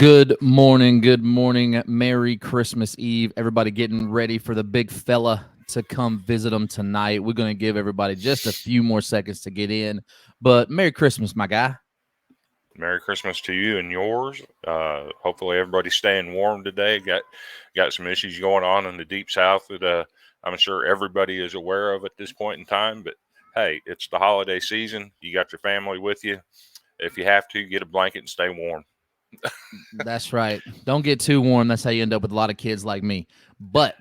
Good morning. Good morning. Merry Christmas Eve. Everybody getting ready for the big fella to come visit them tonight. We're going to give everybody just a few more seconds to get in. But Merry Christmas, my guy. Merry Christmas to you and yours. Hopefully everybody's staying warm today. Got some issues going on in the deep south that I'm sure everybody is aware of at this point in time. But hey, it's the holiday season. You got your family with you. If you have to, get a blanket and stay warm. That's right. Don't get too warm. That's how you end up with a lot of kids like me. But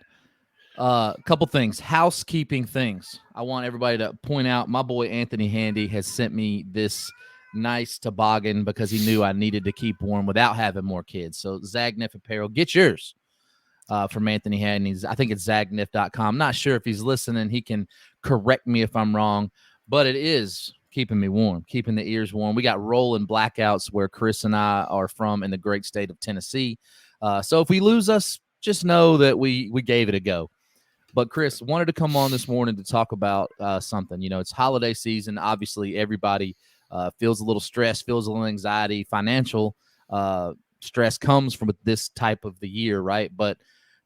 a couple things, housekeeping things. I want everybody to point out my boy Anthony Handy has sent me this nice toboggan because he knew I needed to keep warm without having more kids. So Zagnif Apparel, get yours from Anthony Handy. I think it's zagnif.com. I'm not sure if he's listening. He can correct me if I'm wrong, but it is keeping me warm, keeping the ears warm. We got rolling blackouts where Chris and I are from in the great state of Tennessee. So if we lose us, just know that we gave it a go. But Chris, wanted to come on this morning to talk about something. You know, it's holiday season. Obviously, everybody feels a little stress, feels a little anxiety. Financial stress comes from this type of the year, right? But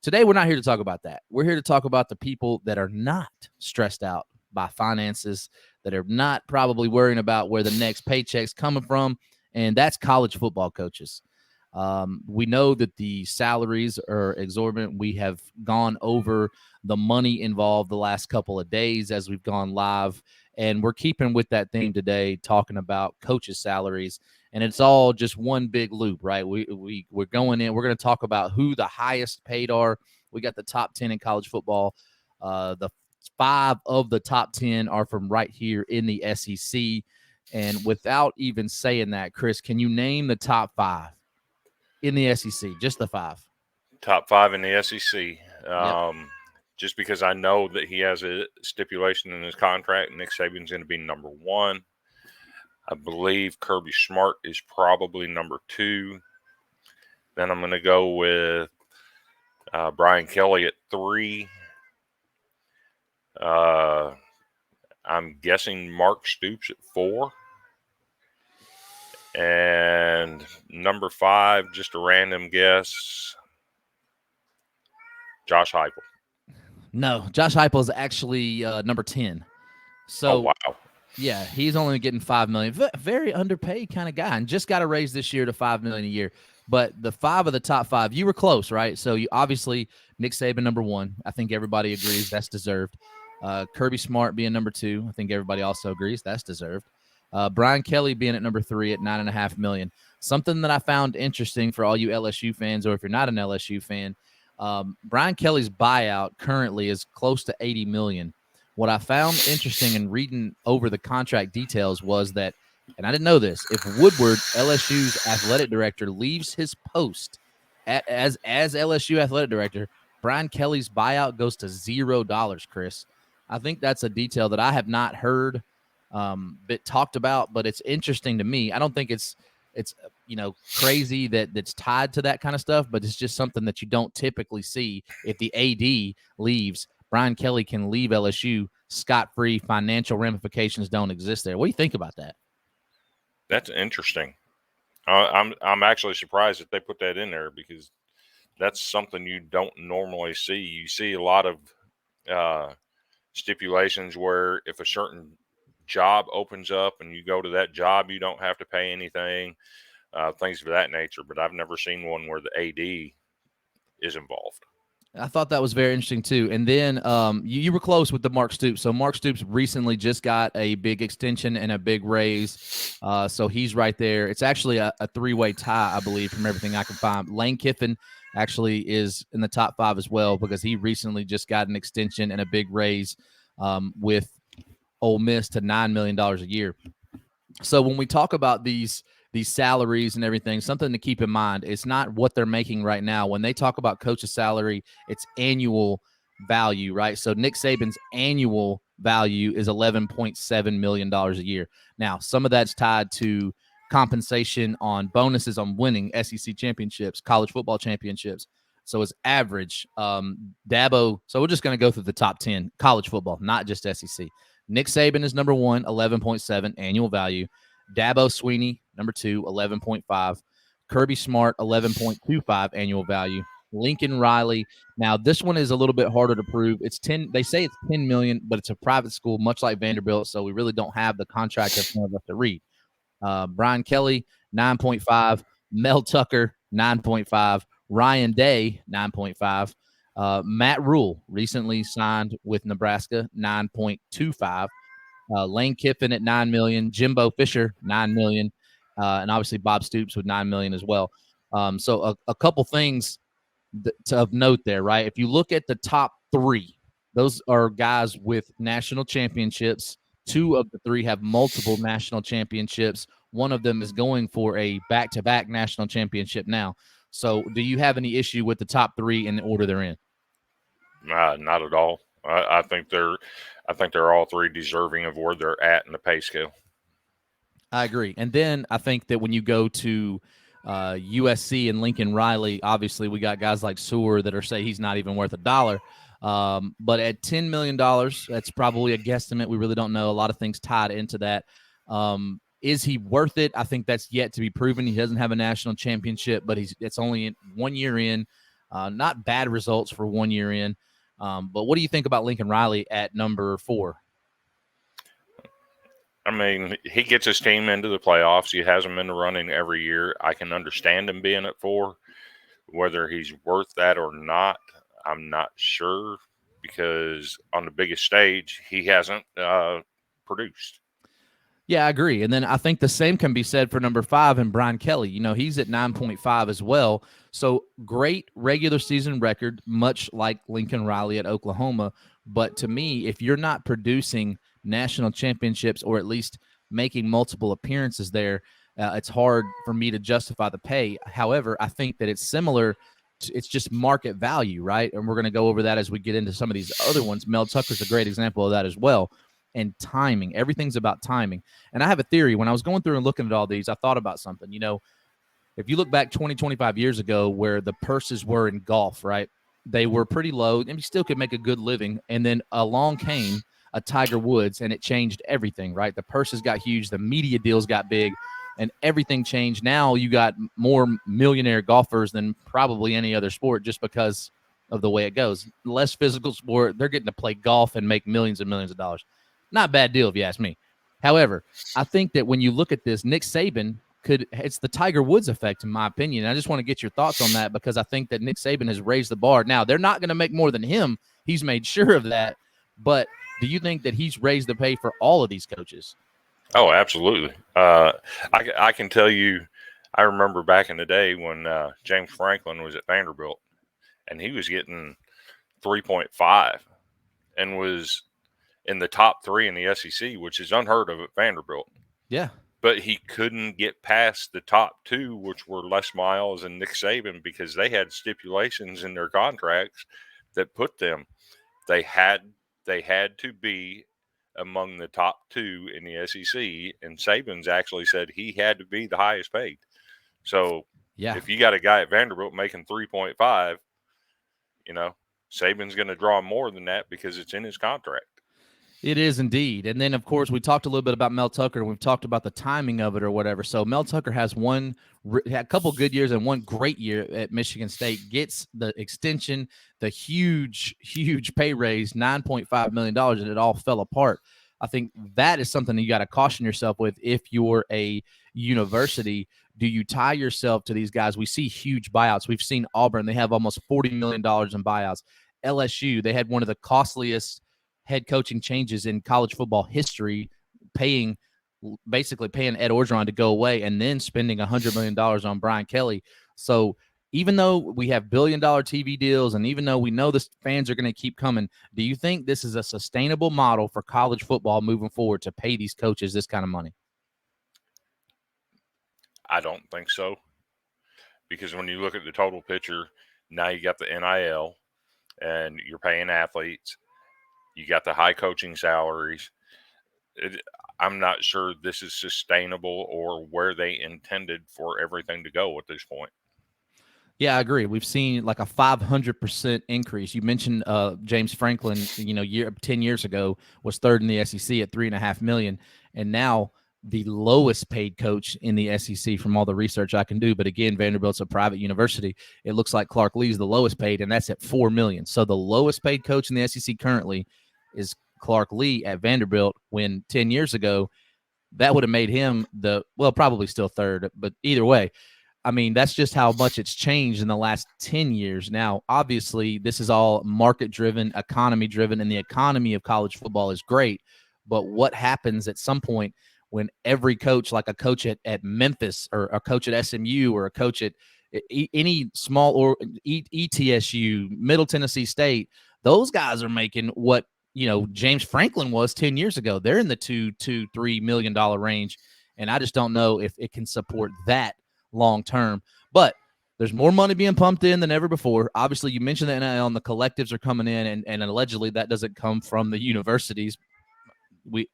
today, we're not here to talk about that. We're here to talk about the people that are not stressed out by finances, that are not probably worrying about where the next paycheck's coming from, and that's college football coaches. We know that the salaries are exorbitant. We have gone over the money involved the last couple of days as we've gone live, and we're keeping with that theme today, talking about coaches' salaries, and it's all just one big loop, right? We're going in. We're going to talk about who the highest paid are. We got the top 10 in college football. The 5 of the top 10 are from right here in the SEC. And without even saying that, Chris, can you name the top 5 in the SEC? Just the 5. Top 5 in the SEC. Yep. Just because I know that he has a stipulation in his contract, Nick Saban's going to be number 1. I believe Kirby Smart is probably number 2. Then I'm going to go with Brian Kelly at 3. I'm guessing Mark Stoops at 4. And number 5, just a random guess, Josh Heupel. No, Josh Heupel is actually number 10. So, oh, wow. Yeah, he's only getting $5 million. Very underpaid kind of guy, and just got a raise this year to $5 million a year. But the 5 of the top 5, you were close, right? So you obviously Nick Saban number 1. I think everybody agrees that's deserved. Kirby Smart being number 2. I think everybody also agrees that's deserved. Brian Kelly being at number 3 at $9.5 million. Something that I found interesting for all you LSU fans, or if you're not an LSU fan, Brian Kelly's buyout currently is close to $80 million. What I found interesting in reading over the contract details was that, and I didn't know this, if Woodward, LSU's athletic director, leaves his post as LSU athletic director, Brian Kelly's buyout goes to $0, Chris. I think that's a detail that I have not heard bit talked about, but it's interesting to me. I don't think it's crazy that's tied to that kind of stuff, but it's just something that you don't typically see. If the AD leaves, Brian Kelly can leave LSU scot-free. Financial ramifications don't exist there. What do you think about that? That's interesting. I'm actually surprised that they put that in there, because that's something you don't normally see. You see a lot of stipulations where if a certain job opens up and you go to that job, you don't have to pay anything, things of that nature. But I've never seen one where the AD is involved. I thought that was very interesting too. And then you were close with the Mark Stoops. So Mark Stoops recently just got a big extension and a big raise. So he's right there. It's actually a 3-way tie, I believe, from everything I can find. Lane Kiffin actually is in the top 5 as well, because he recently just got an extension and a big raise with Ole Miss to $9 million a year. So when we talk about these salaries and everything, something to keep in mind, it's not what they're making right now. When they talk about coach's salary, it's annual value, right? So Nick Saban's annual value is $11.7 million a year. Now, some of that's tied to compensation on bonuses on winning SEC championships, college football championships. So his average, Dabo, so we're just going to go through the top 10 college football, not just SEC. Nick Saban is number 1, 11.7 annual value. Dabo Swinney, number 2, 11.5. Kirby Smart, 11.25 annual value. Lincoln Riley. Now, this one is a little bit harder to prove. It's 10. They say it's 10 million, but it's a private school, much like Vanderbilt. So we really don't have the contract in front of us to read. Brian Kelly, 9.5. Mel Tucker, 9.5. Ryan Day, 9.5. Matt Rule recently signed with Nebraska, 9.25. Lane Kiffin at 9 million, Jimbo Fisher 9 million, and obviously Bob Stoops with 9 million as well. So a couple things of note there, right? If you look at the top three, those are guys with national championships. Two of the three have multiple national championships. One of them is going for a back-to-back national championship now. So, do you have any issue with the top three in the order they're in? Not at all. I think they're all three deserving of where they're at in the pay scale. I agree. And then I think that when you go to USC and Lincoln Riley, obviously we got guys like Seward that are say he's not even worth a dollar. But at $10 million, that's probably a guesstimate. We really don't know. A lot of things tied into that. Is he worth it? I think that's yet to be proven. He doesn't have a national championship, but it's only 1 year in. Not bad results for 1 year in. But what do you think about Lincoln Riley at number 4? I mean, he gets his team into the playoffs. He has them in the running every year. I can understand him being at 4. Whether he's worth that or not, I'm not sure, because on the biggest stage, he hasn't produced. Yeah, I agree. And then I think the same can be said for number 5 and Brian Kelly. You know, he's at 9.5 as well. So great regular season record, much like Lincoln Riley at Oklahoma. But to me, if you're not producing national championships or at least making multiple appearances there, it's hard for me to justify the pay. However, I think that it's similar. It's just market value, right? And we're going to go over that as we get into some of these other ones. Mel Tucker's a great example of that as well. And timing. Everything's about timing. And I have a theory. When I was going through and looking at all these, I thought about something. You know, if you look back 20, 25 years ago where the purses were in golf, right? They were pretty low and you still could make a good living. And then along came a Tiger Woods and it changed everything, right? The purses got huge. The media deals got big and everything changed. Now you got more millionaire golfers than probably any other sport just because of the way it goes. Less physical sport. They're getting to play golf and make millions and millions of dollars. Not a bad deal if you ask me. However, I think that when you look at this, Nick Saban it's the Tiger Woods effect, in my opinion. I just want to get your thoughts on that because I think that Nick Saban has raised the bar. Now, they're not going to make more than him. He's made sure of that. But do you think that he's raised the pay for all of these coaches? Oh, absolutely. I can tell you, I remember back in the day when James Franklin was at Vanderbilt, and he was getting 3.5 and was in the top 3 in the SEC, which is unheard of at Vanderbilt. Yeah. But he couldn't get past the top 2, which were Les Miles and Nick Saban, because they had stipulations in their contracts that put them. They had to be among the top 2 in the SEC, and Saban's actually said he had to be the highest paid. So if you got a guy at Vanderbilt making 3.5, you know, Saban's going to draw more than that because it's in his contract. It is indeed. And then, of course, we talked a little bit about Mel Tucker, and we've talked about the timing of it or whatever. So Mel Tucker has had a couple good years and one great year at Michigan State, gets the extension, the huge pay raise, $9.5 million, and it all fell apart. I think that is something that you got to caution yourself with if you're a university. Do you tie yourself to these guys? We see huge buyouts. We've seen Auburn. They have almost $40 million in buyouts. LSU, they had one of the costliest head coaching changes in college football history, basically paying Ed Orgeron to go away and then spending $100 million on Brian Kelly. So even though we have billion-dollar TV deals and even though we know the fans are going to keep coming, do you think this is a sustainable model for college football moving forward to pay these coaches this kind of money? I don't think so, because when you look at the total picture, now you got the NIL and you're paying athletes. You got the high coaching salaries. I'm not sure this is sustainable or where they intended for everything to go at this point. Yeah, I agree. We've seen like a 500% increase. You mentioned James Franklin, 10 years ago was third in the SEC at $3.5 million. And now the lowest paid coach in the SEC from all the research I can do. But again, Vanderbilt's a private university. It looks like Clark Lee's the lowest paid, and that's at $4 million. So the lowest paid coach in the SEC currently is Clark Lee at Vanderbilt. When 10 years ago, that would have made him probably still third, but either way, I mean, that's just how much it's changed in the last 10 years. Now, obviously, this is all market driven, economy driven, and the economy of college football is great. But what happens at some point when every coach, like a coach at Memphis or a coach at SMU or a coach at any small or ETSU, Middle Tennessee State, those guys are making what James Franklin was 10 years ago. They're in the $2-3 million range, and I just don't know if it can support that long term. But there's more money being pumped in than ever before. Obviously, you mentioned the NIL and the collectives are coming in, and allegedly that doesn't come from the universities. We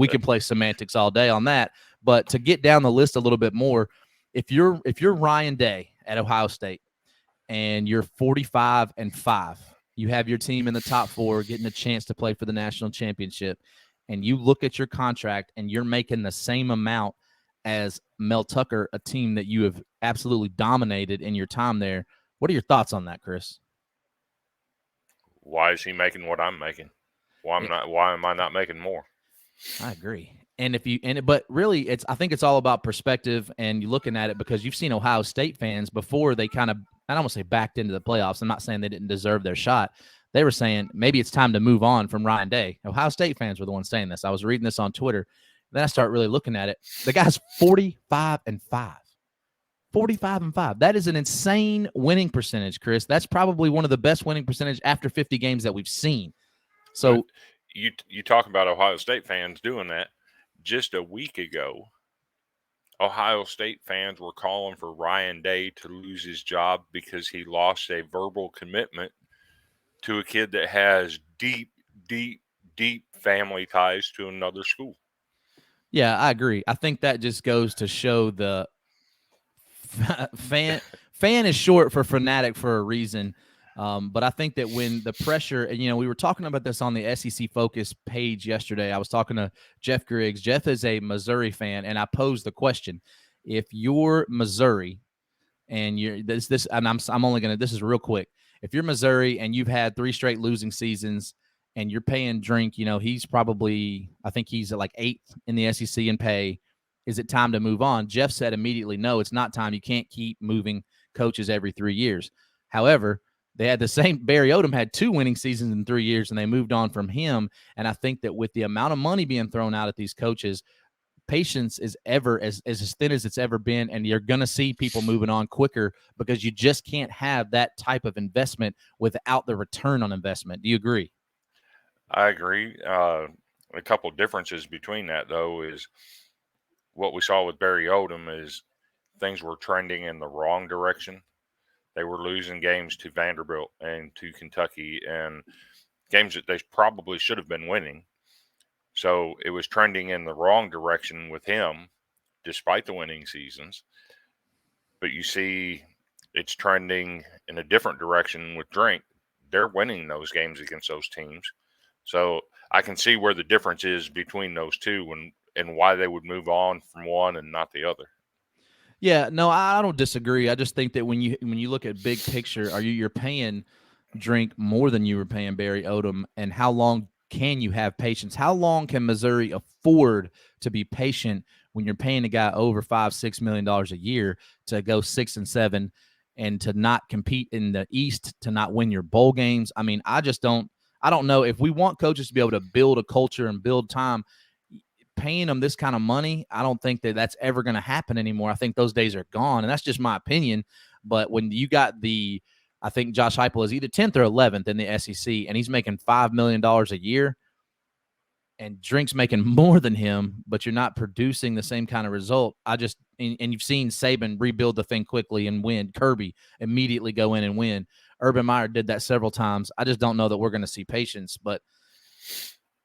can play semantics all day on that. But to get down the list a little bit more, if you're Ryan Day at Ohio State and you're 45-5, you have your team in the top 4 getting a chance to play for the national championship, and you look at your contract and you're making the same amount as Mel Tucker, a team that you have absolutely dominated in your time there. What are your thoughts on that, Chris? Why is he making what I'm making? Why am I not making more? I agree. But really, I think it's all about perspective and you looking at it, because you've seen Ohio State fans before they kind of, I don't want to say backed into the playoffs. I'm not saying they didn't deserve their shot. They were saying maybe it's time to move on from Ryan Day. Ohio State fans were the ones saying this. I was reading this on Twitter. Then I start really looking at it. The guy's 45-5. 45-5. That is an insane winning percentage, Chris. That's probably one of the best winning percentage after 50 games that we've seen. So but you talk about Ohio State fans doing that. Just a week ago, Ohio State fans were calling for Ryan Day to lose his job because he lost a verbal commitment to a kid that has deep, deep, deep family ties to another school. Yeah, I agree. I think that just goes to show the fan is short for fanatic for a reason. But I think that when the pressure, and we were talking about this on the SEC Focus page yesterday. I was talking to Jeff Griggs. Jeff is a Missouri fan, and I posed the question: if you're Missouri and you're this, and I'm only gonna, this is real quick. If you're Missouri and you've had 3 straight losing seasons, and you're paying Drink, he's probably, I think he's at like 8th in the SEC in pay. Is it time to move on? Jeff said immediately, no, it's not time. You can't keep moving coaches every 3 years. However, they had the same. Barry Odom had 2 winning seasons in 3 years, and they moved on from him. And I think that with the amount of money being thrown out at these coaches, patience is ever as thin as it's ever been, and you're going to see people moving on quicker because you just can't have that type of investment without the return on investment. Do you agree? I agree. A couple of differences between that, though, is what we saw with Barry Odom is things were trending in the wrong direction. They were losing games to Vanderbilt and to Kentucky, and games that they probably should have been winning. So it was trending in the wrong direction with him, despite the winning seasons. But you see it's trending in a different direction with Drink. They're winning those games against those teams. So I can see where the difference is between those two and why they would move on from one and not the other. Yeah, no, I don't disagree. I just think that when you look at big picture, you're paying Drink more than you were paying Barry Odom, and how long can you have patience? How long can Missouri afford to be patient when you're paying a guy over $5-6 million a year to go 6-7 and to not compete in the East, to not win your bowl games? I mean, I don't know if we want coaches to be able to build a culture and build time. Paying them this kind of money, I don't think that that's ever going to happen anymore. I think those days are gone, and that's just my opinion. But when you got I think Josh Heupel is either 10th or 11th in the SEC, and he's making $5 million a year, and Drink's making more than him, but you're not producing the same kind of result. And you've seen Saban rebuild the thing quickly and win. Kirby immediately go in and win. Urban Meyer did that several times. I just don't know that we're going to see patience, but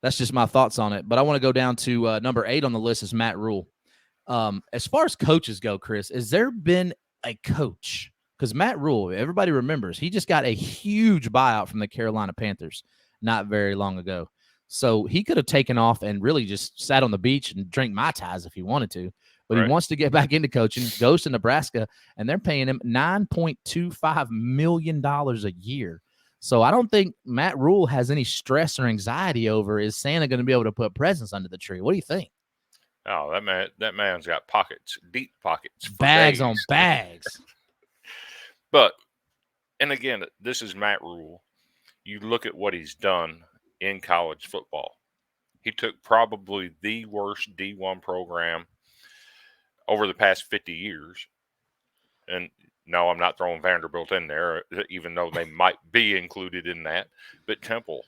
that's just my thoughts on it. But I want to go down to number 8 on the list is Matt Rule. As far as coaches go, Chris, has there been a coach? Because Matt Rule, everybody remembers, he just got a huge buyout from the Carolina Panthers not very long ago. So he could have taken off and really just sat on the beach and drank Mai Tais if he wanted to. But he Right. wants to get back into coaching, goes to Nebraska, and they're paying him $9.25 million a year. So I don't think Matt Rule has any stress or anxiety over, is Santa going to be able to put presents under the tree? What do you think? Oh, that man's got pockets, deep pockets for Bags on days. bags. But and again, this is Matt Rule. You look at what he's done in college football. He took probably the worst D1 program over the past 50 years. And no, I'm not throwing Vanderbilt in there, even though they might be included in that. But Temple,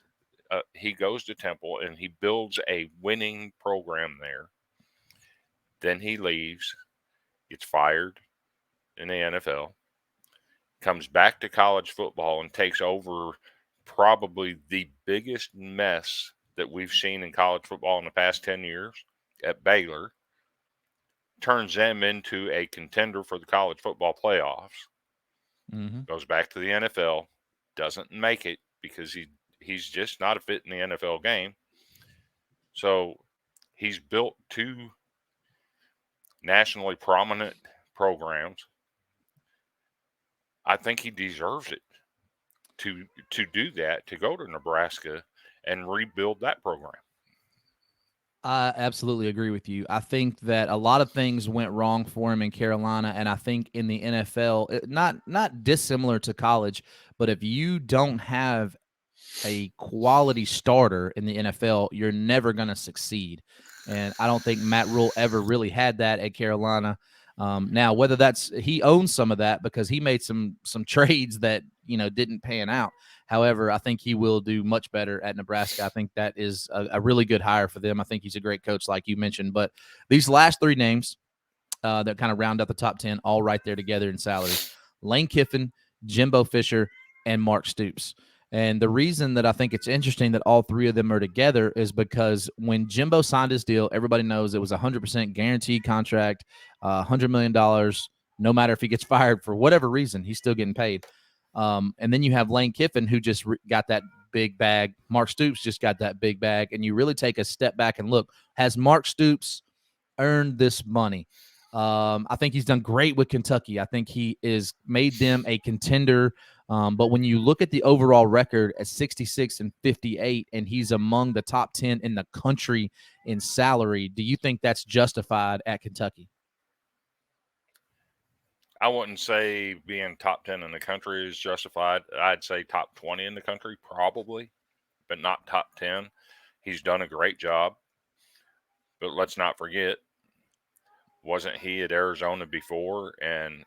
he goes to Temple and he builds a winning program there. Then he leaves, gets fired in the NFL, comes back to college football and takes over probably the biggest mess that we've seen in college football in the past 10 years at Baylor, turns them into a contender for the college football playoffs, Mm-hmm. goes back to the NFL, doesn't make it because he's just not a fit in the NFL game. So he's built two nationally prominent programs. I think he deserves it to do that, to go to Nebraska and rebuild that program. I absolutely agree with you. I think that a lot of things went wrong for him in Carolina, and I think in the NFL, not dissimilar to college, but if you don't have a quality starter in the NFL, you're never going to succeed. And I don't think Matt Rule ever really had that at Carolina. Now, whether that's he owns some of that because he made some trades that didn't pan out. However, I think he will do much better at Nebraska. I think that is a really good hire for them. I think he's a great coach, like you mentioned. But these last three names that kind of round out the top 10, all right there together in salaries: Lane Kiffin, Jimbo Fisher, and Mark Stoops. And the reason that I think it's interesting that all three of them are together is because when Jimbo signed his deal, everybody knows it was a 100% guaranteed contract, $100 million. No matter if he gets fired for whatever reason, he's still getting paid. And then you have Lane Kiffin, who just got that big bag. Mark Stoops just got that big bag. And you really take a step back and look, has Mark Stoops earned this money? I think he's done great with Kentucky. I think he is made them a contender. But when you look at the overall record at 66-58, and he's among the top 10 in the country in salary, do you think that's justified at Kentucky? I wouldn't say being top 10 in the country is justified. I'd say top 20 in the country, probably, but not top 10. He's done a great job. But let's not forget, wasn't he at Arizona before and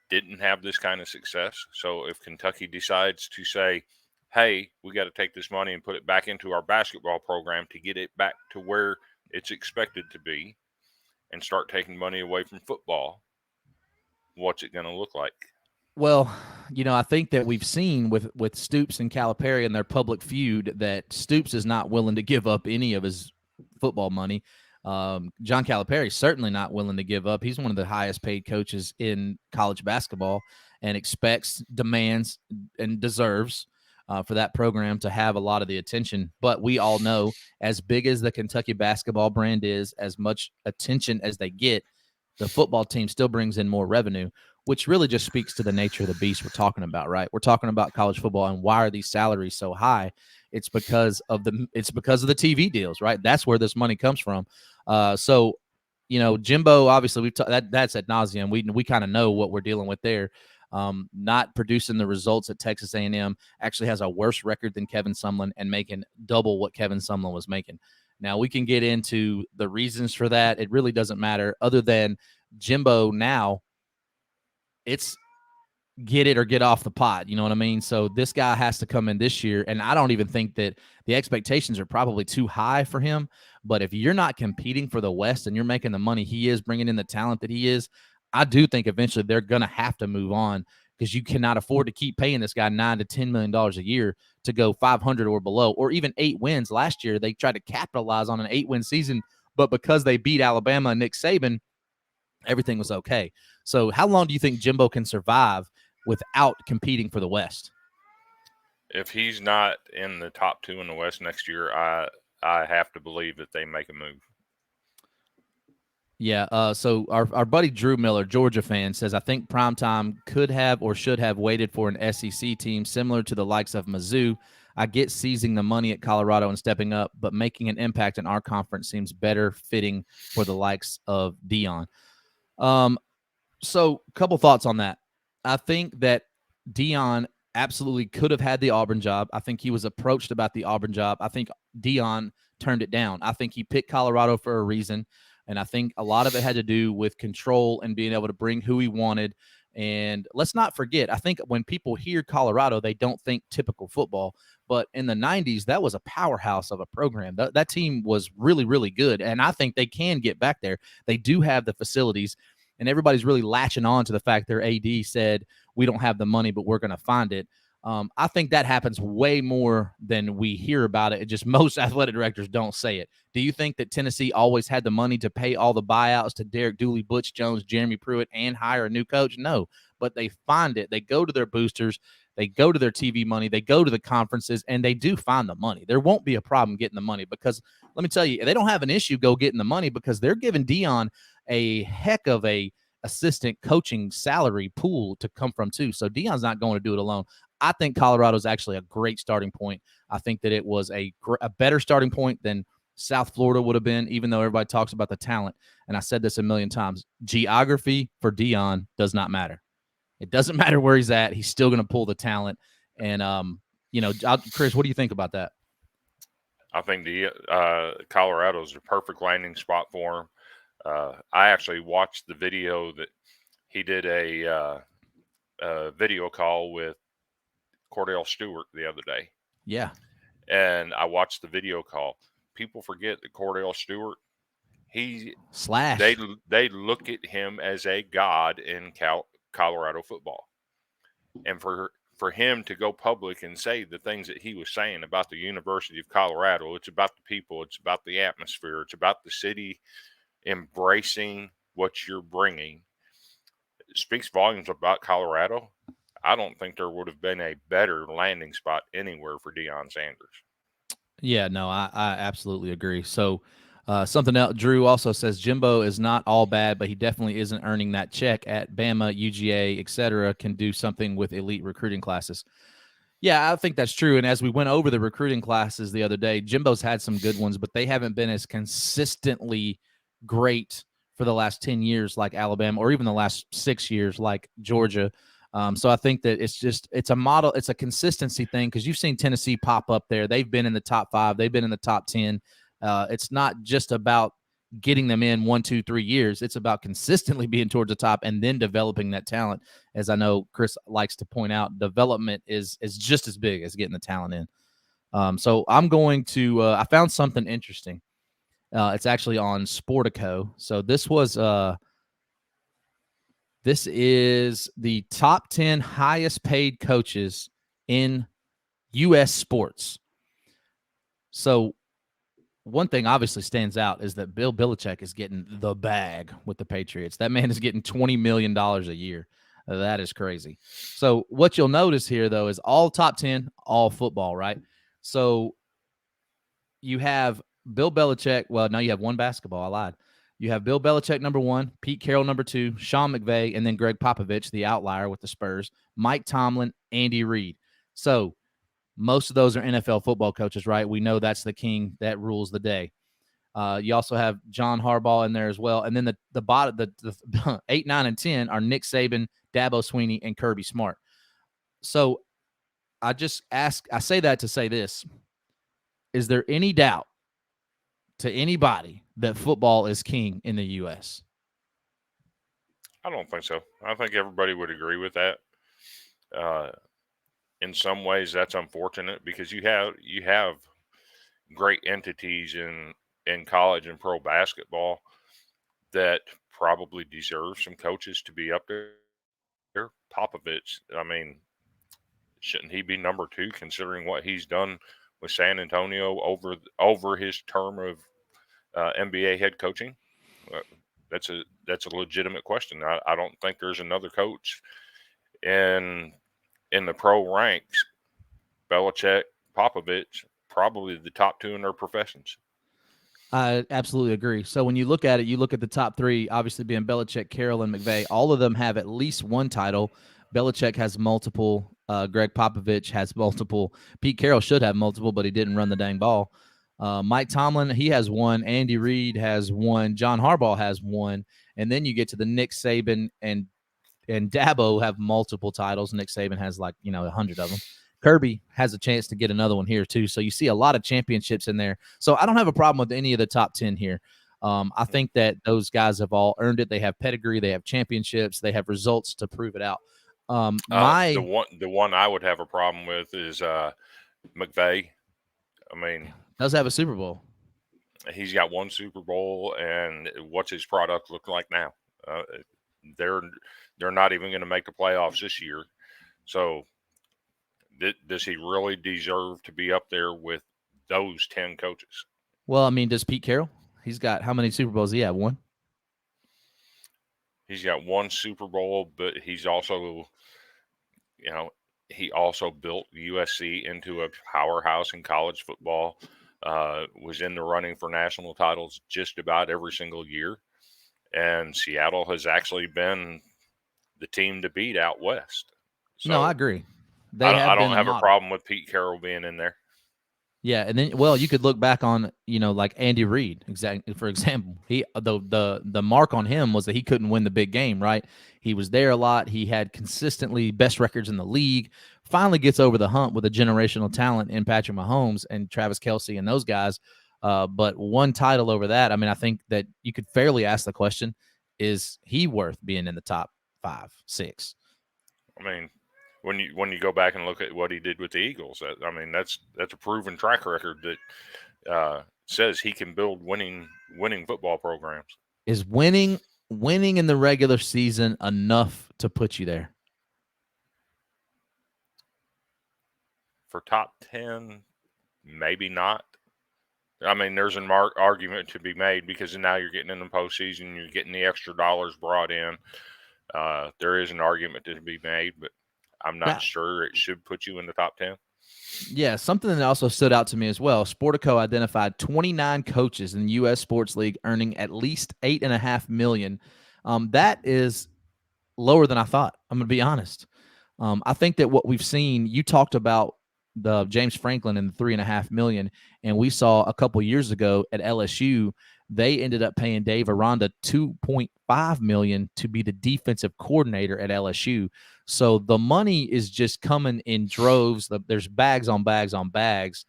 didn't have this kind of success? So if Kentucky decides to say, hey, we got to take this money and put it back into our basketball program to get it back to where it's expected to be and start taking money away from football, what's it going to look like? Well, I think that we've seen with Stoops and Calipari and their public feud that Stoops is not willing to give up any of his football money. John Calipari is certainly not willing to give up. He's one of the highest paid coaches in college basketball and expects, demands, and deserves for that program to have a lot of the attention. But we all know, as big as the Kentucky basketball brand is, as much attention as they get, the football team still brings in more revenue, which really just speaks to the nature of the beast we're talking about, right? We're talking about college football and why are these salaries so high? It's because of the TV deals, right? That's where this money comes from. So Jimbo, obviously that's ad nauseum. We kind of know what we're dealing with there. Not producing the results at Texas A&M, actually has a worse record than Kevin Sumlin and making double what Kevin Sumlin was making. Now we can get into the reasons for that. It really doesn't matter, other than Jimbo now, it's get it or get off the pot. You know what I mean? So this guy has to come in this year, and I don't even think that the expectations are probably too high for him. But if you're not competing for the West and you're making the money he is, bringing in the talent that he is, I do think eventually they're going to have to move on, because you cannot afford to keep paying this guy $9 to $10 million a year to go 500 or below, or even 8 wins. Last year, they tried to capitalize on an 8-win season, but because they beat Alabama and Nick Saban, everything was okay. So how long do you think Jimbo can survive without competing for the West? If he's not in the top two in the West next year, I have to believe that they make a move. Yeah. So our buddy Drew Miller, Georgia fan, says I think primetime could have or should have waited for an SEC team similar to the likes of Mizzou. I get seizing the money at Colorado and stepping up, but making an impact in our conference seems better fitting for the likes of Dion. Um, so, a couple thoughts on that. I think that Dion absolutely could have had the Auburn job. I think he was approached about the Auburn job. I think Dion turned it down. I think he picked Colorado for a reason. And I think a lot of it had to do with control and being able to bring who he wanted. And let's not forget, I think when people hear Colorado, they don't think typical football. But in the 90s, that was a powerhouse of a program. That team was really, really good. And I think they can get back there. They do have the facilities, and everybody's really latching on to the fact their AD said, we don't have the money, but we're going to find it. I think that happens way more than we hear about it. It just most athletic directors don't say it. Do you think that Tennessee always had the money to pay all the buyouts to Derek Dooley, Butch Jones, Jeremy Pruitt, and hire a new coach? No, but they find it. They go to their boosters. They go to their TV money. They go to the conferences, and they do find the money. There won't be a problem getting the money because let me tell you, they don't have an issue getting the money because they're giving Dion a heck of a assistant coaching salary pool to come from too. So Dion's not going to do it alone. I think Colorado's actually a great starting point. I think that it was a better starting point than South Florida would have been, even though everybody talks about the talent. And I said this a million times. Geography for Dion does not matter. It doesn't matter where he's at. He's still going to pull the talent. And, Chris, what do you think about that? I think the Colorado's a perfect landing spot for him. I actually watched the video that he did a video call with Cordell Stewart the other day. Yeah. And I watched the video call. People forget that Cordell Stewart, Slash. they look at him as a god in Colorado football. And for him to go public and say the things that he was saying about the University of Colorado, it's about the people, it's about the atmosphere, it's about the city embracing what you're bringing. It speaks volumes about Colorado. I don't think there would have been a better landing spot anywhere for Deion Sanders. Yeah, no, I absolutely agree. So, something else, Drew also says Jimbo is not all bad, but he definitely isn't earning that check at Bama, UGA, etc. Can do something with elite recruiting classes. Yeah, I think that's true. And as we went over the recruiting classes the other day, Jimbo's had some good ones, but they haven't been as consistently great for the last 10 years like Alabama, or even the last 6 years like Georgia. So I think that it's a model, it's a consistency thing because you've seen Tennessee pop up there. They've been in the top 5, they've been in the top 10. It's not just about getting them in 1, 2, 3 years. It's about consistently being towards the top and then developing that talent. As I know Chris likes to point out, development is just as big as getting the talent in. So I'm going to I found something interesting. It's actually on Sportico. So this is the top 10 highest paid coaches in U.S. sports. So one thing obviously stands out is that Bill Belichick is getting the bag with the Patriots. That man is getting $20 million a year. That is crazy. So what you'll notice here, though, is all top 10, all football, right? So you have Bill Belichick. Well, now you have one basketball. I lied. You have Bill Belichick number 1, Pete Carroll number 2, Sean McVay, and then Greg Popovich, the outlier with the Spurs, Mike Tomlin, Andy Reid. So most of those are NFL football coaches, right? We know that's the king that rules the day. You also have John Harbaugh in there as well, and then the bottom, the 8, 9, and 10 are Nick Saban, Dabo Swinney, and Kirby Smart. So I say that to say this: is there any doubt to anybody that football is king in the U.S.? I don't think so. I think everybody would agree with that. Uh, in some ways, that's unfortunate because you have great entities in college and pro basketball that probably deserve some coaches to be up there. Popovich, I mean, shouldn't he be number 2 considering what he's done with San Antonio over his term of NBA head coaching? Uh, that's a legitimate question. I don't think there's another coach in in the pro ranks, Belichick, Popovich, probably the top two in their professions. I absolutely agree. So when you look at it, you look at the top three, obviously being Belichick, Carroll, and McVay. All of them have at least one title. Belichick has multiple. Greg Popovich has multiple. Pete Carroll should have multiple, but he didn't run the dang ball. Mike Tomlin, he has one. Andy Reid has one. John Harbaugh has one. And then you get to the Nick Saban and Dabo have multiple titles. Nick Saban has 100 of them. Kirby has a chance to get another one here too. So you see a lot of championships in there. So I don't have a problem with any of the top 10 here. I think that those guys have all earned it. They have pedigree. They have championships. They have results to prove it out. The one I would have a problem with is McVay. I mean, does have a Super Bowl. He's got one Super Bowl, and what's his product look like now? They're not even going to make the playoffs this year. So does he really deserve to be up there with those 10 coaches? Well, I mean, does Pete Carroll? He's got how many Super Bowls? He have one. He's got one Super Bowl, but he's also, he also built USC into a powerhouse in college football. Was in the running for national titles just about every single year. And Seattle has actually been the team to beat out west. So no, I agree. I don't have a problem with Pete Carroll being in there. Yeah, and then you could look back on like Andy Reid, exactly. For example, he the mark on him was that he couldn't win the big game. Right, he was there a lot. He had consistently best records in the league. Finally, gets over the hump with a generational talent in Patrick Mahomes and Travis Kelce and those guys. But one title over that. I mean, I think that you could fairly ask the question: is he worth being in the top 5, 6? I mean, when you go back and look at what he did with the Eagles, that's a proven track record that says he can build winning football programs. Is winning in the regular season enough to put you there? For top 10, maybe not. I mean, there's an argument to be made because now you're getting in the postseason, you're getting the extra dollars brought in. There is an argument to be made, but I'm not sure it should put you in the top 10. Yeah, something that also stood out to me as well. Sportico identified 29 coaches in the U.S. Sports League earning at least $8.5 million. That is lower than I thought. I'm going to be honest. I think that what we've seen, you talked about the James Franklin and the $3.5 million, and we saw a couple years ago at LSU, they ended up paying Dave Aranda $2.5 million to be the defensive coordinator at LSU. So the money is just coming in droves. There's bags on bags on bags.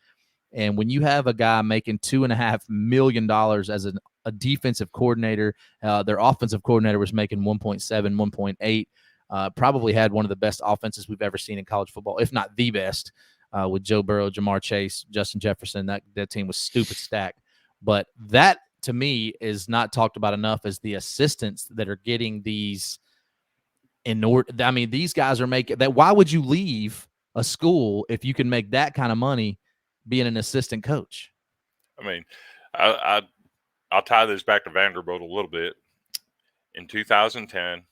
And when you have a guy making $2.5 million as a defensive coordinator, their offensive coordinator was making 1.7, 1.8. Probably had one of the best offenses we've ever seen in college football, if not the best, with Joe Burrow, Jamar Chase, Justin Jefferson. That team was stupid stacked. But that, to me, is not talked about enough as the assistants that are getting these these guys are making that. Why would you leave a school if you can make that kind of money being an assistant coach? I mean, I'll tie this back to Vanderbilt a little bit. In 2010,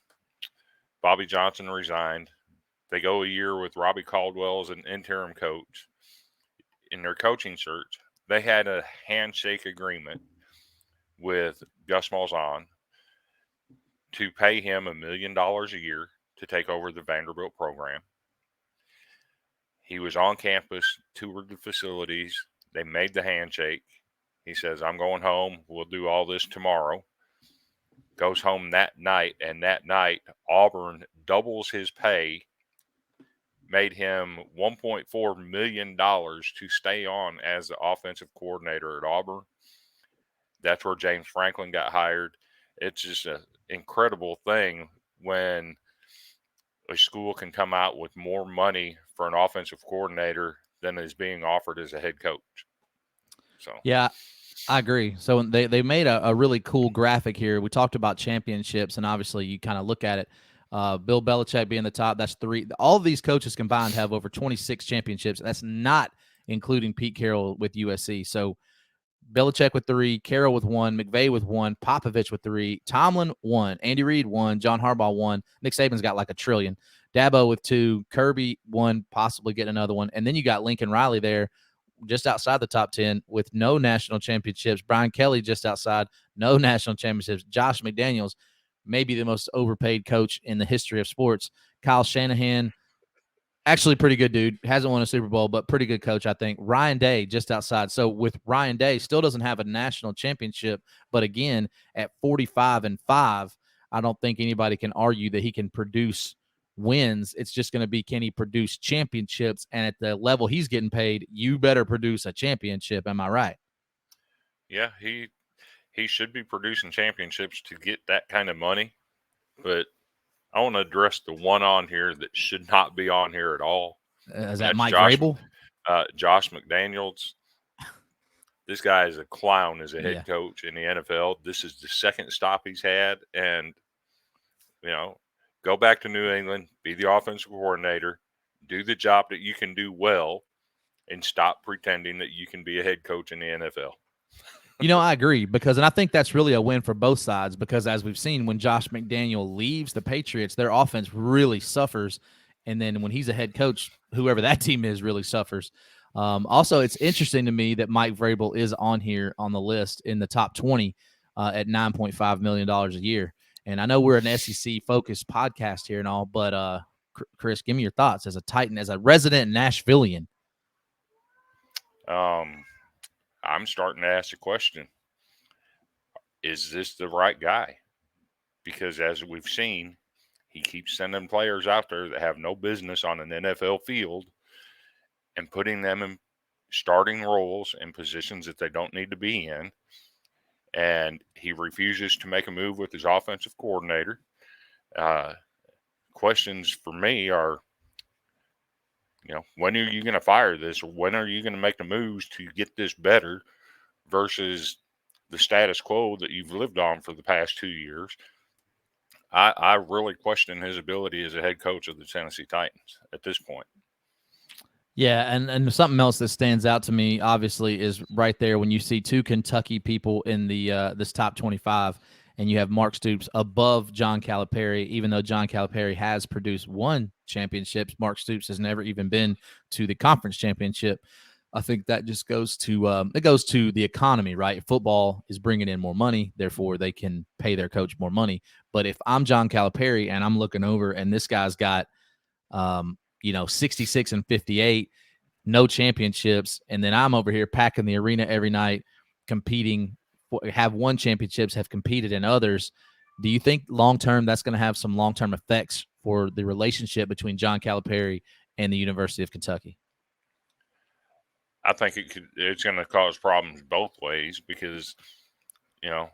Bobby Johnson resigned. They go a year with Robbie Caldwell as an interim coach. In their coaching search, they had a handshake agreement with Gus Malzahn to pay him $1 million a year to take over the Vanderbilt program. He was on campus, toured the facilities. They made the handshake. He says, I'm going home. We'll do all this tomorrow. Goes home that night, and that night, Auburn doubles his pay, made him $1.4 million to stay on as the offensive coordinator at Auburn. That's where James Franklin got hired. It's just an incredible thing when a school can come out with more money for an offensive coordinator than is being offered as a head coach. So yeah, I agree. So they made a really cool graphic here. We talked about championships, and obviously you kind of look at it. Bill Belichick being the top, that's 3. All of these coaches combined have over 26 championships. That's not including Pete Carroll with USC. So Belichick with 3, Carroll with 1, McVay with 1, Popovich with 3, Tomlin 1, Andy Reid 1, John Harbaugh 1, Nick Saban's got like a trillion, Dabo with 2, Kirby 1, possibly get another one, and then you got Lincoln Riley there just outside the top 10 with no national championships. Brian Kelly just outside, no national championships. Josh McDaniels, maybe the most overpaid coach in the history of sports. Kyle Shanahan, actually pretty good dude. Hasn't won a Super Bowl, but pretty good coach, I think. Ryan Day just outside. So with Ryan Day, still doesn't have a national championship, but again, at 45-5, I don't think anybody can argue that he can produce wins. It's just going to be, can he produce championships? And at the level he's getting paid, you better produce a championship. Am I right? Yeah, he should be producing championships to get that kind of money. But I want to address the one on here that should not be on here at all. Is And that that's Mike Vrabel? Josh McDaniels. This guy is a clown as a Yeah. head coach in the NFL. This is the second stop he's had, and you know, go back to New England, be the offensive coordinator, do the job that you can do well, and stop pretending that you can be a head coach in the NFL. I agree and I think that's really a win for both sides because as we've seen, when Josh McDaniel leaves the Patriots, their offense really suffers. And then when he's a head coach, whoever that team is really suffers. Also, it's interesting to me that Mike Vrabel is on here on the list in the top 20 at $9.5 million a year. And I know we're an SEC focused podcast here and all, but Chris, give me your thoughts as a Titan, as a resident Nashvilleian. I'm starting to ask the question, is this the right guy? Because as we've seen, he keeps sending players out there that have no business on an NFL field and putting them in starting roles in positions that they don't need to be in. And he refuses to make a move with his offensive coordinator. Uh, Questions for me are, when are you going to fire this, or when are you going to make the moves to get this better versus the status quo that you've lived on for the past 2 years? I really question his ability as a head coach of the Tennessee Titans at this point. Yeah, and something else that stands out to me, obviously, is right there when you see two Kentucky people in the this top 25, and you have Mark Stoops above John Calipari, even though John Calipari has produced one championship. Mark Stoops has never even been to the conference championship. I think that just goes to the economy, right? Football is bringing in more money, therefore they can pay their coach more money. But if I'm John Calipari and I'm looking over, and this guy's got 66-58, no championships, and then I'm over here packing the arena every night, competing, have won championships, have competed in others. Do you think long term that's going to have some long term effects for the relationship between John Calipari and the University of Kentucky? I think it's going to cause problems both ways because, I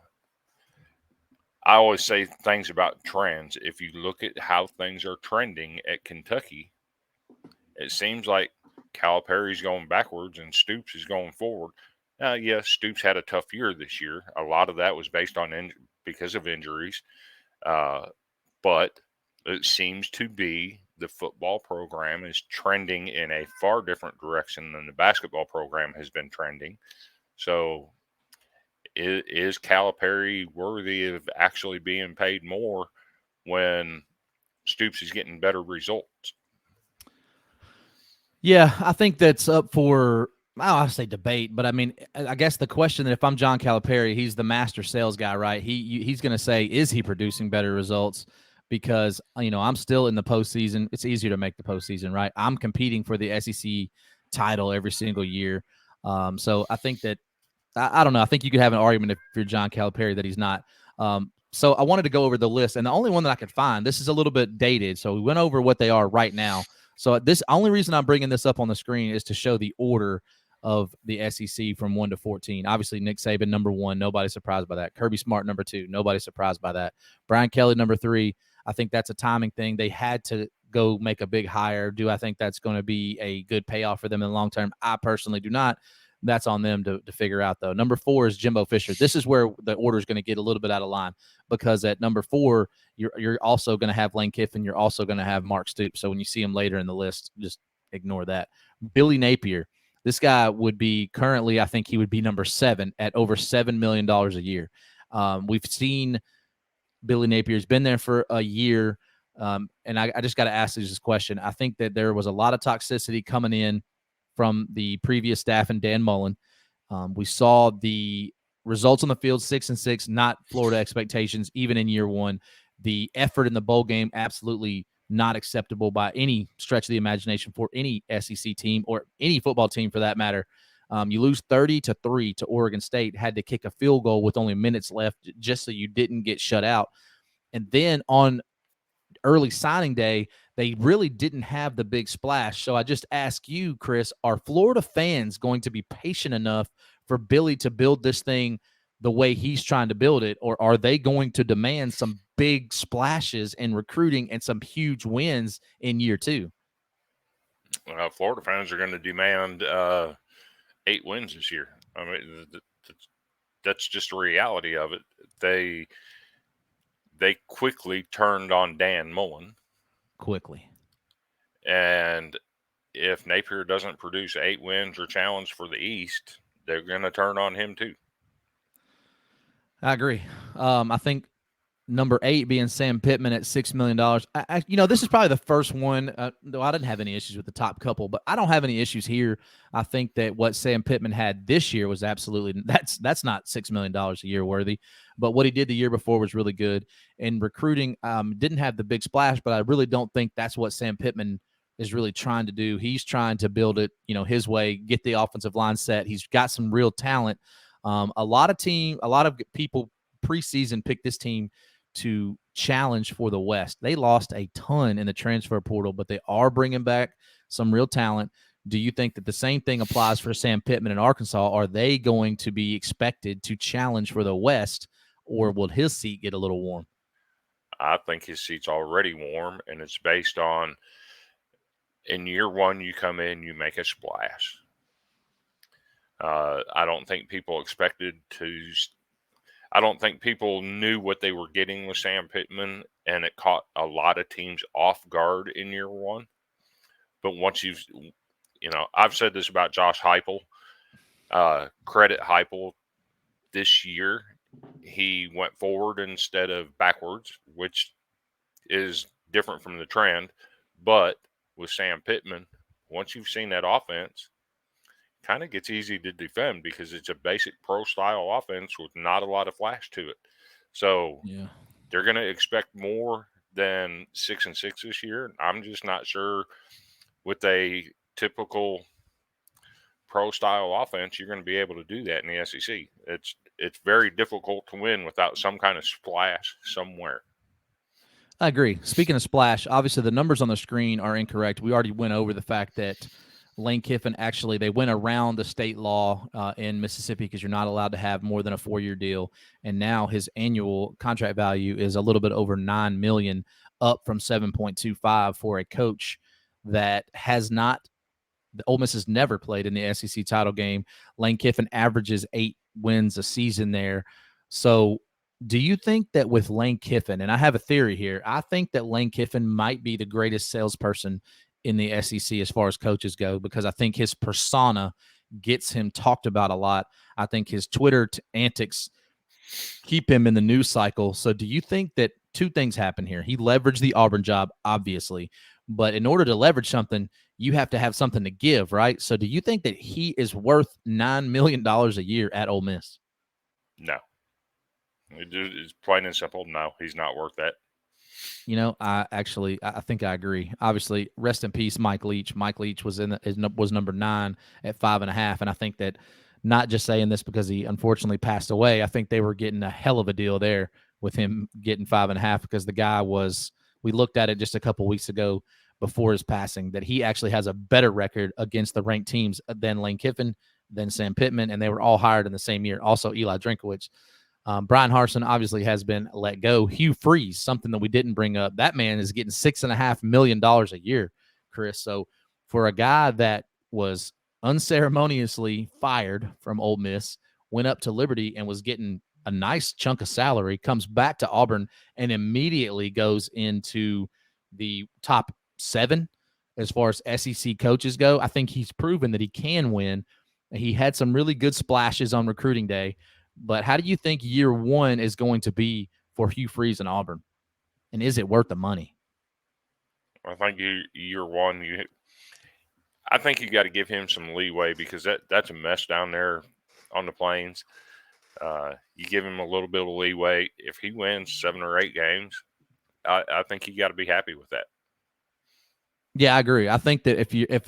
always say things about trends. If you look at how things are trending at Kentucky, it seems like Calipari's going backwards and Stoops is going forward. Yes, Stoops had a tough year this year. A lot of that was based on because of injuries, but it seems to be the football program is trending in a far different direction than the basketball program has been trending. So, is Calipari worthy of actually being paid more when Stoops is getting better results? Yeah, I think that's up for, I say debate, but I mean, I guess the question that if I'm John Calipari, he's the master sales guy, right? He's going to say, is he producing better results? Because I'm still in the postseason. It's easier to make the postseason, right? I'm competing for the SEC title every single year. So I think that I don't know. I think you could have an argument if you're John Calipari that he's not. So I wanted to go over the list, and the only one that I could find, this is a little bit dated. So we went over what they are right now. So this only reason I'm bringing this up on the screen is to show the order of the SEC from 1 to 14. Obviously, Nick Saban number 1, nobody surprised by that. Kirby Smart number 2, nobody surprised by that. Brian Kelly number 3. I think that's a timing thing. They had to go make a big hire. Do I think that's going to be a good payoff for them in the long term? I personally do not. That's on them to figure out, though. Number 4 is Jimbo Fisher. This is where the order is going to get a little bit out of line because at number 4, you're also going to have Lane Kiffin. You're also going to have Mark Stoops. So when you see him later in the list, just ignore that. Billy Napier. This guy would be currently, I think he would be number 7 at over $7 million a year. We've seen Billy Napier's been there for a year. And I just got to ask this question. I think that there was a lot of toxicity coming in from the previous staff and Dan Mullen. We saw the results on the field, 6-6, not Florida expectations, even in year one. The effort in the bowl game, absolutely not acceptable by any stretch of the imagination for any SEC team or any football team for that matter. You lose 30-3 to Oregon State, had to kick a field goal with only minutes left just so you didn't get shut out. And then on early signing day, they really didn't have the big splash. So I just ask you, Chris, are Florida fans going to be patient enough for Billy to build this thing the way he's trying to build it, or are they going to demand some big splashes in recruiting and some huge wins in year two? Florida fans are going to demand 8 wins this year. I mean, that's just a reality of it. They quickly turned on Dan Mullen. Quickly. And if Napier doesn't produce 8 wins or challenge for the East, they're going to turn on him too. I agree. I think number 8 being Sam Pittman at $6 million. This is probably the first one, though I didn't have any issues with the top couple, but I don't have any issues here. I think that what Sam Pittman had this year was absolutely, that's not $6 million a year worthy, but what he did the year before was really good. And recruiting didn't have the big splash, but I really don't think that's what Sam Pittman is really trying to do. He's trying to build it, his way, get the offensive line set. He's got some real talent. A lot of people preseason picked this team to challenge for the West. They lost a ton in the transfer portal, but they are bringing back some real talent. Do you think that the same thing applies for Sam Pittman in Arkansas? Are they going to be expected to challenge for the West, or will his seat get a little warm? I think his seat's already warm, and it's based on in year one, you come in, you make a splash. I don't think people expected to. I don't think people knew what they were getting with Sam Pittman, and it caught a lot of teams off guard in year one. But once I've said this about Josh Heupel. Credit Heupel this year. He went forward instead of backwards, which is different from the trend. But with Sam Pittman, once you've seen that offense, kind of gets easy to defend because it's a basic pro style offense with not a lot of flash to it. So Yeah, they're going to expect more than 6-6 this year. I'm just not sure with a typical pro style offense you're going to be able to do that in the SEC. It's very difficult to win without some kind of splash somewhere. I agree. Speaking of splash, obviously the numbers on the screen are incorrect. We already went over the fact that Lane Kiffin actually they went around the state law in Mississippi because you're not allowed to have more than a 4-year deal, and now his annual contract value is a little bit over $9 million, up from 7.25 for a coach that has not. The Ole Miss has never played in the SEC title game. Lane Kiffin averages 8 wins a season there. So do you think that with Lane Kiffin, and I have a theory here, I think that Lane Kiffin might be the greatest salesperson in the SEC as far as coaches go, because I think his persona gets him talked about a lot. I think his Twitter antics keep him in the news cycle. So do you think that two things happen here? He leveraged the Auburn job, obviously, but in order to leverage something, you have to have something to give, right? So do you think that he is worth $9 million a year at Ole Miss? No. It's plain and simple. No, he's not worth that. I think I agree. Obviously, rest in peace, Mike Leach. Mike Leach was was number 9 at 5.5, and I think that not just saying this because he unfortunately passed away. I think they were getting a hell of a deal there with him getting 5.5 because the guy was. We looked at it just a couple weeks ago before his passing that he actually has a better record against the ranked teams than Lane Kiffin, than Sam Pittman, and they were all hired in the same year. Also, Eli Drinkowitz. Brian Harsin obviously has been let go. Hugh Freeze, something that we didn't bring up. That man is getting $6.5 million a year, Chris. So for a guy that was unceremoniously fired from Ole Miss, went up to Liberty and was getting a nice chunk of salary, comes back to Auburn and immediately goes into the top 7 as far as SEC coaches go. I think he's proven that he can win. He had some really good splashes on recruiting day. But how do you think year one is going to be for Hugh Freeze and Auburn? And is it worth the money? I think year one, I think you got to give him some leeway because that's a mess down there on the plains. You give him a little bit of leeway. If he wins 7 or 8 games, I think you got to be happy with that. Yeah, I agree. I think that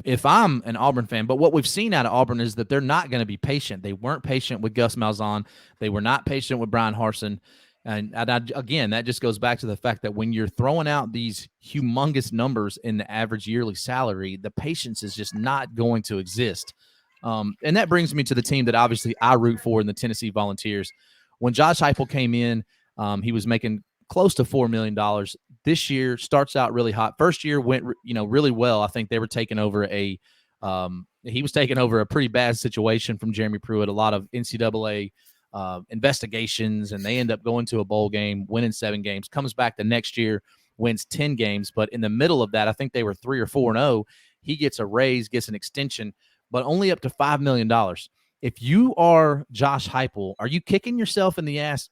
if I'm an Auburn fan, but what we've seen out of Auburn is that they're not going to be patient. They weren't patient with Gus Malzahn. They were not patient with Brian Harsin. Again, that just goes back to the fact that when you're throwing out these humongous numbers in the average yearly salary, the patience is just not going to exist. And that brings me to the team that obviously I root for in the Tennessee Volunteers. When Josh Heupel came in, he was making close to $4 million. This year starts out really hot. First year went really well. I think they were taking over he was taking over a pretty bad situation from Jeremy Pruitt. A lot of NCAA investigations, and they end up going to a bowl game, winning 7 games. Comes back the next year, wins 10 games. But in the middle of that, I think they were 3 or 4-0. He gets a raise, gets an extension, but only up to $5 million. If you are Josh Heupel, are you kicking yourself in the ass?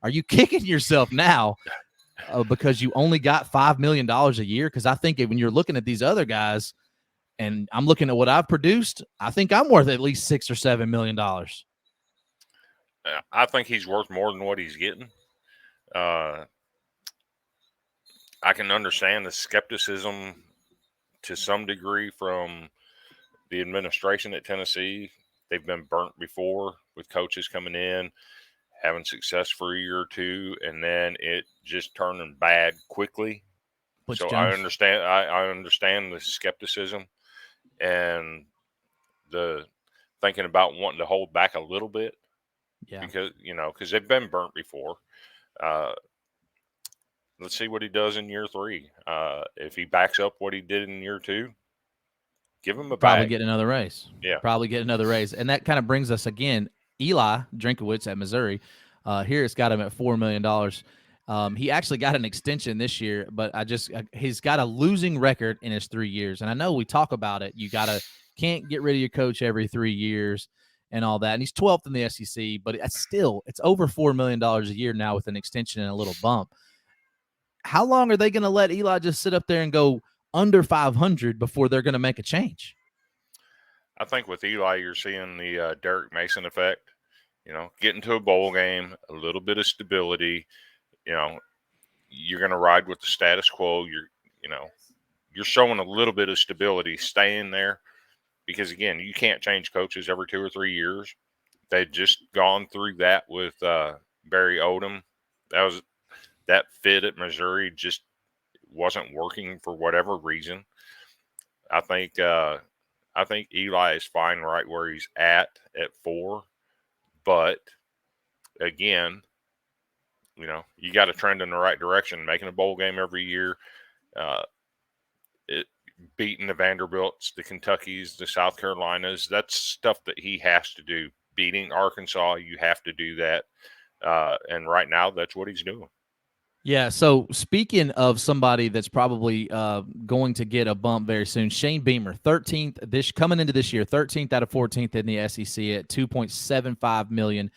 Are you kicking yourself now because you only got $5 million a year? Because I think when you're looking at these other guys, and I'm looking at what I've produced, I think I'm worth at least $6 or $7 million. I think he's worth more than what he's getting. I can understand the skepticism to some degree from the administration at Tennessee. They've been burnt before with coaches coming in, having success for a year or two, and then it just turning bad quickly. Butch So I Jones. understand. I understand the skepticism and the thinking about wanting to hold back a little bit Yeah, because they've been burnt before. Uh, let's see what he does in year 3. If he backs up what he did in year 2, give him a probably bag. get another raise. Yeah. And that kind of brings us again. Eli Drinkowitz at Missouri. Here it's got him at $4 million. He actually got an extension this year, but he's got a losing record in his 3 years. And I know we talk about it. Can't get rid of your coach every 3 years and all that. And he's 12th in the SEC, but it's over $4 million a year now with an extension and a little bump. How long are they going to let Eli just sit up there and go under 500 before they're going to make a change? I think with Eli, you're seeing the Derek Mason effect. Getting to a bowl game, a little bit of stability. You're going to ride with the status quo. You're showing a little bit of stability, staying there, because again, you can't change coaches every 2 or 3 years. They'd just gone through that with Barry Odom. That fit at Missouri just wasn't working for whatever reason. I think Eli is fine right where he's at 4, but again, you got to trend in the right direction. Making a bowl game every year, beating the Vanderbilts, the Kentuckys, the South Carolinas. That's stuff that he has to do. Beating Arkansas, you have to do that. And right now, that's what he's doing. Yeah, so speaking of somebody that's probably going to get a bump very soon, Shane Beamer, 13th coming into this year, 13th out of 14th in the SEC at $2.75 million.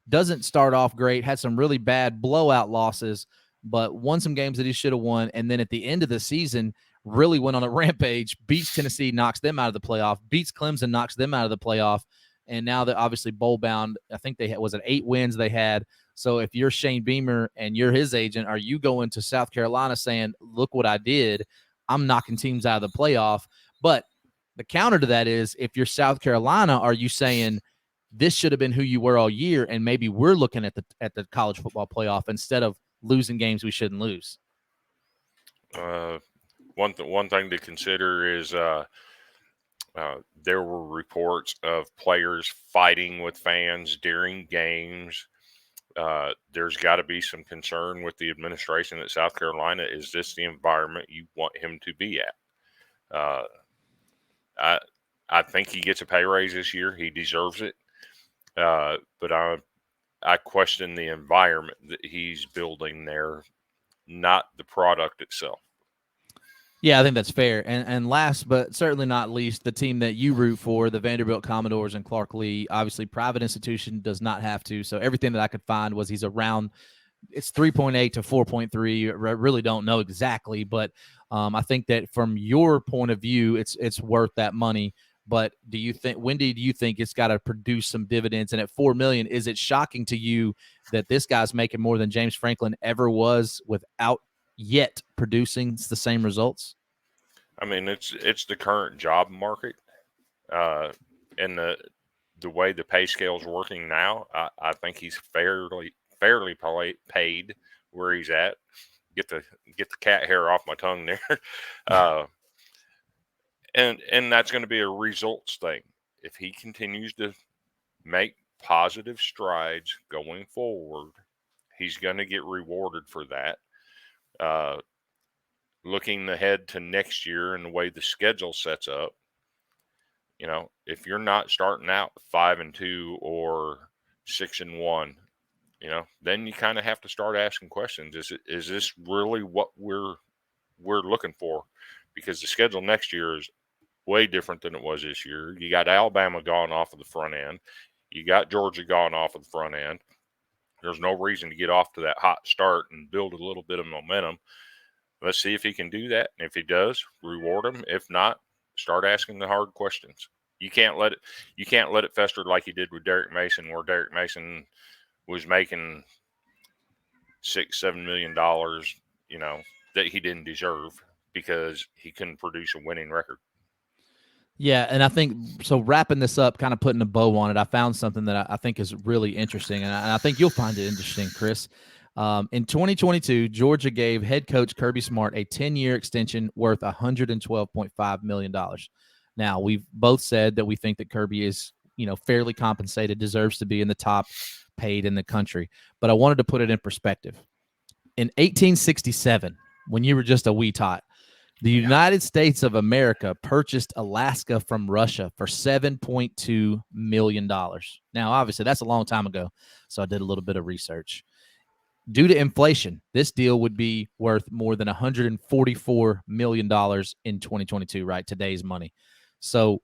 Doesn't start off great, had some really bad blowout losses, but won some games that he should have won. And then at the end of the season, really went on a rampage, beats Tennessee, knocks them out of the playoff, beats Clemson, knocks them out of the playoff. And now they're obviously bowl bound. I think they had, 8 wins they had. So if you're Shane Beamer and you're his agent, are you going to South Carolina saying, look what I did? I'm knocking teams out of the playoff. But the counter to that is, if you're South Carolina, are you saying this should have been who you were all year, and maybe we're looking at the college football playoff instead of losing games we shouldn't lose? One thing to consider is there were reports of players fighting with fans during games. There's got to be some concern with the administration at South Carolina. Is this the environment you want him to be at? I think he gets a pay raise this year. He deserves it. But I question the environment that he's building there, not the product itself. Yeah, I think that's fair. And last but certainly not least, the team that you root for, the Vanderbilt Commodores and Clark Lee, obviously private institution, does not have to. So everything that I could find was he's around, it's 3.8 to 4.3. I really don't know exactly, but I think that from your point of view, it's worth that money. But when do you think it's got to produce some dividends? And at $4 million, is it shocking to you that this guy's making more than James Franklin ever was without yet producing the same results? I mean, it's the current job market, uh, and the way the pay scale is working now. I think he's fairly paid where he's at. Get the cat hair off my tongue there, uh, and that's going to be a results thing. If he continues to make positive strides going forward, he's going to get rewarded for that. Uh, Looking ahead to next year and the way the schedule sets up, if you're not starting out 5-2 or 6-1, then you kind of have to start asking questions. Is this really what we're looking for? Because the schedule next year is way different than it was this year. You got Alabama gone off of the front end. You got Georgia gone off of the front end. There's no reason to get off to that hot start and build a little bit of momentum. Let's see if he can do that. And if he does, reward him. If not, start asking the hard questions. You can't let it fester like you did with Derek Mason, where Derek Mason was making $6-7 million, that he didn't deserve because he couldn't produce a winning record. Yeah, and I think so. Wrapping this up, kind of putting a bow on it, I found something that I think is really interesting, and I think you'll find it interesting, Chris. In 2022, Georgia gave head coach Kirby Smart a 10-year extension worth $112.5 million. Now, we've both said that we think that Kirby is, fairly compensated, deserves to be in the top paid in the country. But I wanted to put it in perspective. In 1867, when you were just a wee tot, the United States of America purchased Alaska from Russia for $7.2 million. Now, obviously, that's a long time ago, so I did a little bit of research. Due to inflation, this deal would be worth more than $144 million in 2022, right? Today's money. So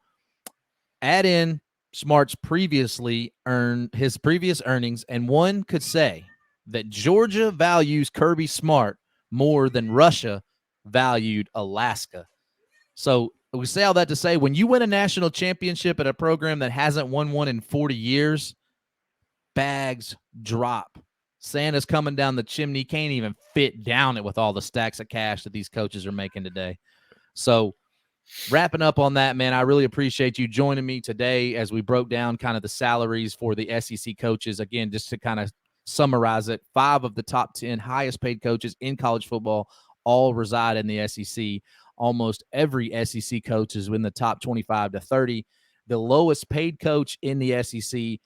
add in Smart's previous earnings, and one could say that Georgia values Kirby Smart more than Russia valued Alaska. So we say all that to say, when you win a national championship at a program that hasn't won one in 40 years, bags drop. Santa's coming down the chimney, can't even fit down it with all the stacks of cash that these coaches are making today. So wrapping up on that, man, I really appreciate you joining me today as we broke down kind of the salaries for the SEC coaches. Again, just to kind of summarize it, 5 of the top 10 highest paid coaches in college football all reside in the SEC. Almost every SEC coach is in the top 25 to 30. The lowest paid coach in the SEC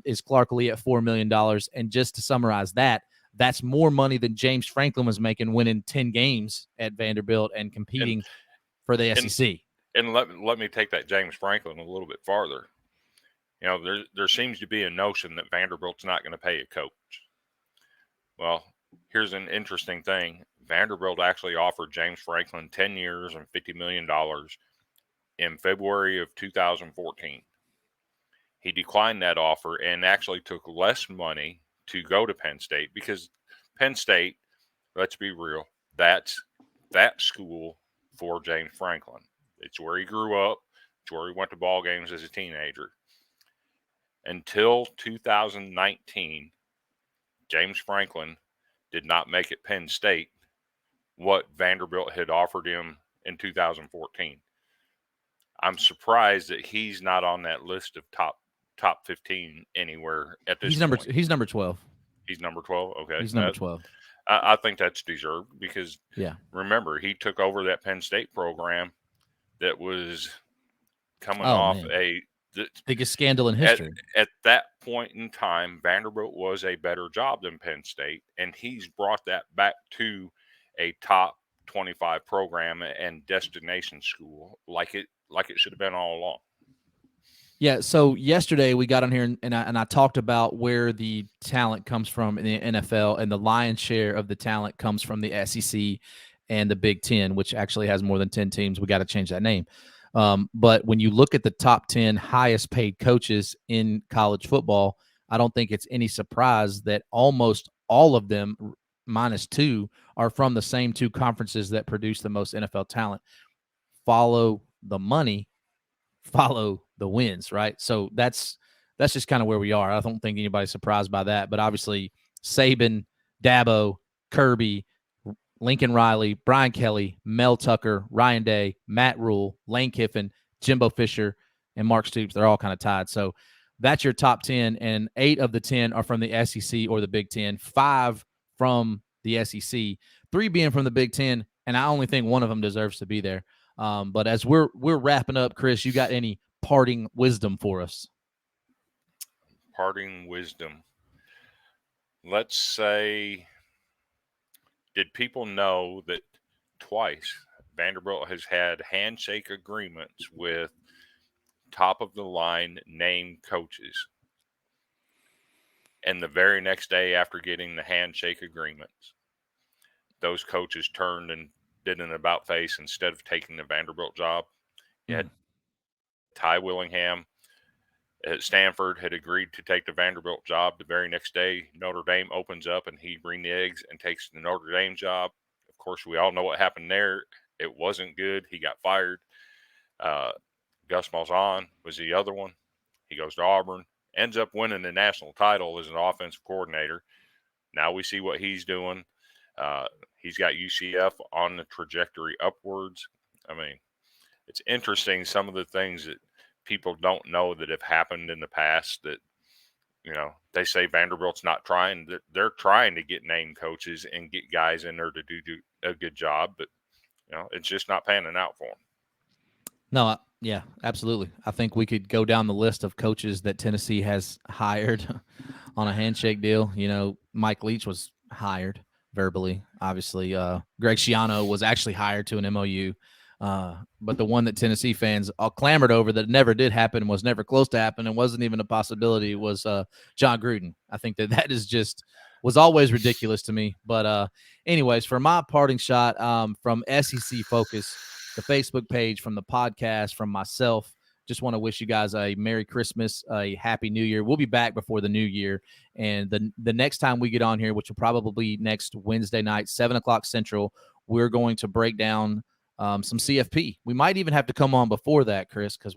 is Clark Lee at $4 million. And just to summarize that, that's more money than James Franklin was making winning 10 games at Vanderbilt and competing for the SEC. And let me take that James Franklin a little bit farther. There seems to be a notion that Vanderbilt's not going to pay a coach. Well, here's an interesting thing. Vanderbilt actually offered James Franklin 10 years and $50 million in February of 2014. He declined that offer and actually took less money to go to Penn State because Penn State, let's be real, that's that school for James Franklin. It's where he grew up. It's where he went to ball games as a teenager. Until 2019, James Franklin did not make it Penn State what Vanderbilt had offered him in 2014. I'm surprised that he's not on that list of top 15 anywhere at this point. He's number 12. He's number 12. Okay. He's number 12. I think that's deserved because, yeah, remember, he took over that Penn State program that was coming off the biggest scandal in history. At that point in time, Vanderbilt was a better job than Penn State, and he's brought that back to a top 25 program and destination school like it should have been all along. Yeah, so yesterday we got on here and I talked about where the talent comes from in the NFL, and the lion's share of the talent comes from the SEC and the Big Ten, which actually has more than 10 teams. We got to change that name. But when you look at the top 10 highest paid coaches in college football, I don't think it's any surprise that almost all of them -2 are from the same two conferences that produce the most NFL talent. Follow the money, follow the wins, right? So that's just kind of where we are. I don't think anybody's surprised by that. But obviously, Saban, Dabo, Kirby, Lincoln Riley, Brian Kelly, Mel Tucker, Ryan Day, Matt Rule, Lane Kiffin, Jimbo Fisher, and Mark Stoops. They're all kind of tied. So that's your top 10, and 8 of the 10 are from the SEC or the Big Ten, 5 from the SEC, 3 being from the Big Ten, and I only think one of them deserves to be there. But as we're wrapping up, Chris, you got any parting wisdom for us? Parting wisdom. Let's say, did people know that twice Vanderbilt has had handshake agreements with top of the line name coaches? And the very next day after getting the handshake agreements, those coaches turned and did an about face instead of taking the Vanderbilt job. You had Ty Willingham at Stanford had agreed to take the Vanderbilt job. The very next day, Notre Dame opens up and he reneges and takes the Notre Dame job. Of course, we all know what happened there. It wasn't good. He got fired. Gus Malzahn was the other one. He goes to Auburn, ends up winning the national title as an offensive coordinator. Now we see what he's doing. He's got UCF on the trajectory upwards. I mean, it's interesting some of the things that people don't know that have happened in the past that, they say Vanderbilt's not trying. They're trying to get name coaches and get guys in there to do a good job, but, it's just not panning out for them. No, yeah, absolutely. I think we could go down the list of coaches that Tennessee has hired on a handshake deal. Mike Leach was hired verbally. Obviously, Greg Schiano was actually hired to an MOU. But the one that Tennessee fans all clamored over that never did happen, was never close to happen, and wasn't even a possibility was John Gruden. I think that is just was always ridiculous to me. But anyways, for my parting shot from SEC Focus, the Facebook page, from the podcast, from myself, just want to wish you guys a Merry Christmas, a Happy New Year. We'll be back before the New Year, and the next time we get on here, which will probably be next Wednesday night, 7:00 Central, we're going to break down some CFP. We might even have to come on before that, Chris, because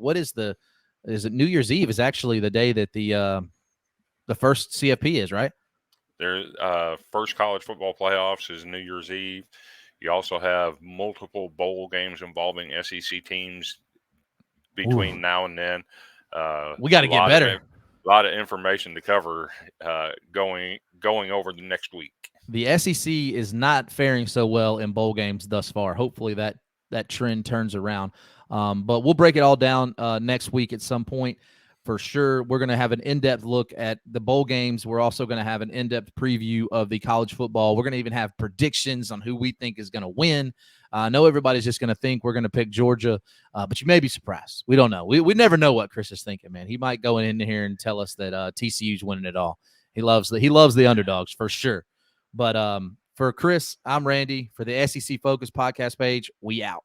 is it New Year's Eve is actually the day that the first CFP is, right? There's first college football playoffs is New Year's Eve. You also have multiple bowl games involving SEC teams between now and then. We got to get better. A lot of information to cover going over the next week. The SEC is not faring so well in bowl games thus far. Hopefully that trend turns around. But we'll break it all down next week at some point. For sure, we're going to have an in-depth look at the bowl games. We're also going to have an in-depth preview of the college football. We're going to even have predictions on who we think is going to win. I know everybody's just going to think we're going to pick Georgia, but you may be surprised. We don't know. We never know what Chris is thinking, man. He might go in here and tell us that TCU's winning it all. He loves the underdogs for sure. But for Chris, I'm Randy. For the SEC Focus podcast page, we out.